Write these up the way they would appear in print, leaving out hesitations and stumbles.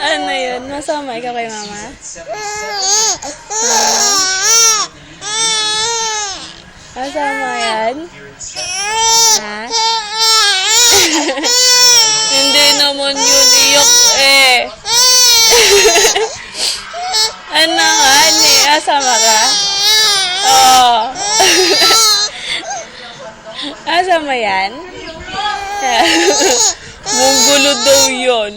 Ano yun? Masama ikaw kay mama? Masama yan? Ha? Hindi naman yun iyok eh. Ano nga ni? Asama ka? Oo. Asama yan? Munggulo daw yun.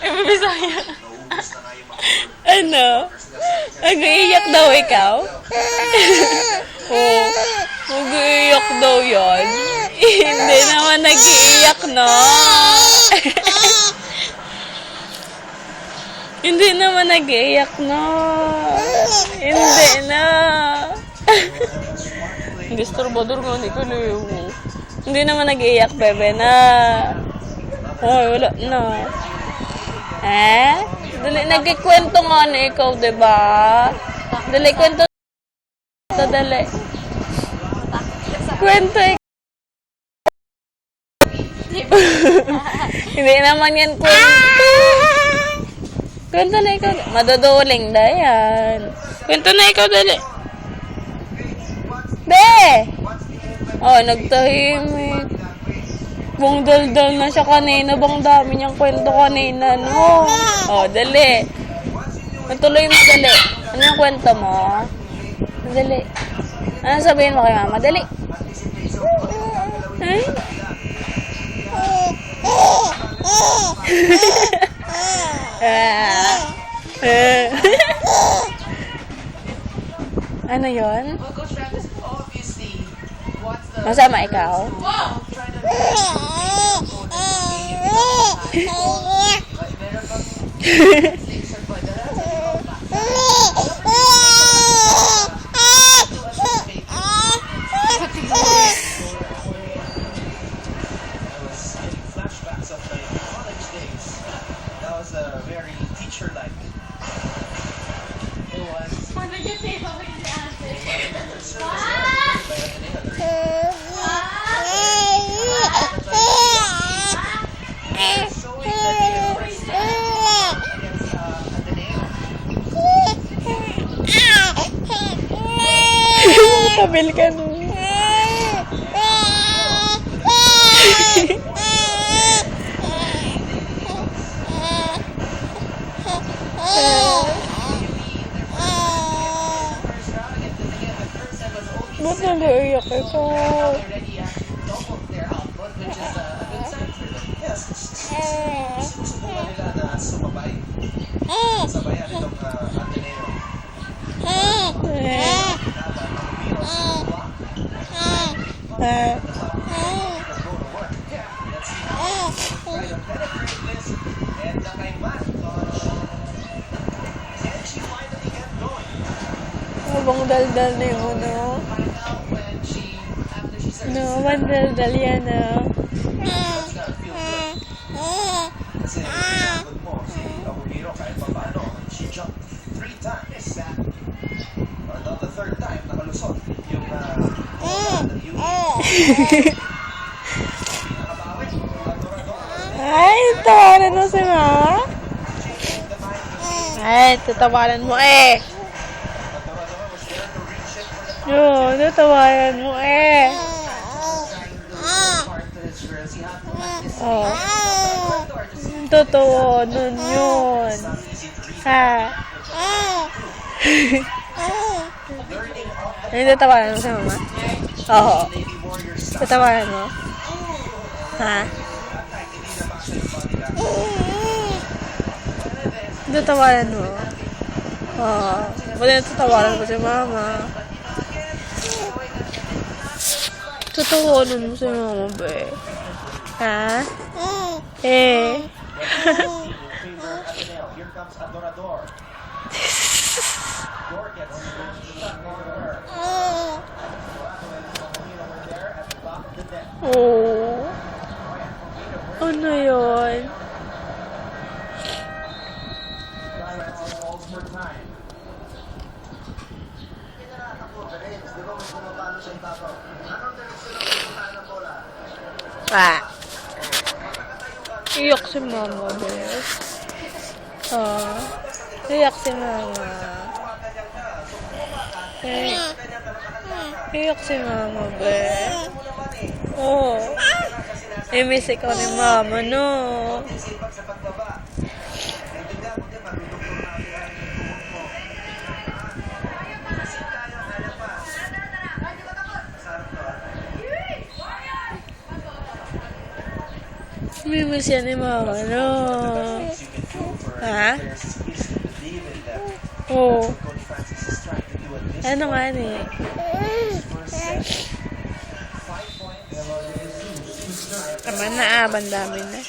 Bisaya. Ano? Nag-iiyak daw ikaw? Oo. Nag-iiyak daw yun. Hindi naman nag-iiyak, no? Hindi naman nag-iiyak, no? Hindi na. Disturbador nga ni Kaliw. Hindi naman nag-iiyak, bebe, na. Hoy, wala na. Eh? Dali, nagkikwento nga na ikaw, diba? Dali, kwento. Dali. Kwento ikaw. Hindi naman yan kwento. Kwento na ikaw. Maduduling na yan. Kwento na ikaw, dali. Be! Oh, nagtahimik. Bang dal-dal na siya kanina. Bang dami niyang kwento kanina, no? Oh, dali. Natuloy mo, dali. Ano yung kwento mo? Dali. Ano sabihin mo kay mama? Dali. Ay? Ano yun? Masama ikaw? Kabil ka nun. Ba't nag-iiyak ito? Sabayan itong Ateneo. Abang dal-dal na yung ano. No, mandal-dal yan, no. Kasi sinagod mo si Abugiro kahit pa paano. She jumped 3 times. On the 3rd time, nakalusot yung Ay, tawanan mo si mama. Ay, tatawanan mo eh. Yo, tatawanan mo eh. Oh. Totoo nun yun. Ha? Ay, tatawanan mo si mama? Oo. Tatawanan mo? Ha? Tatawanan mo? Oo. Pwede na tatawanan ko si mama. Tatawanan mo si mama, be. Ha? Eh. Here comes Adorador. Dor gets Oh. Ano yun? Iyak si mama, bes. Iyak si mama. Iyak si mama, bes. I-miss ikaw ni mama, no? Sipag sa pagbaba. Naintindihan mo din, matutugtog natin ang tuhod mo. Kasi tayo, kaya pa. Masarap to, Mimiss yan ni mama, no? Ha? Oo. Ano nga ni? Tama na, bandami na.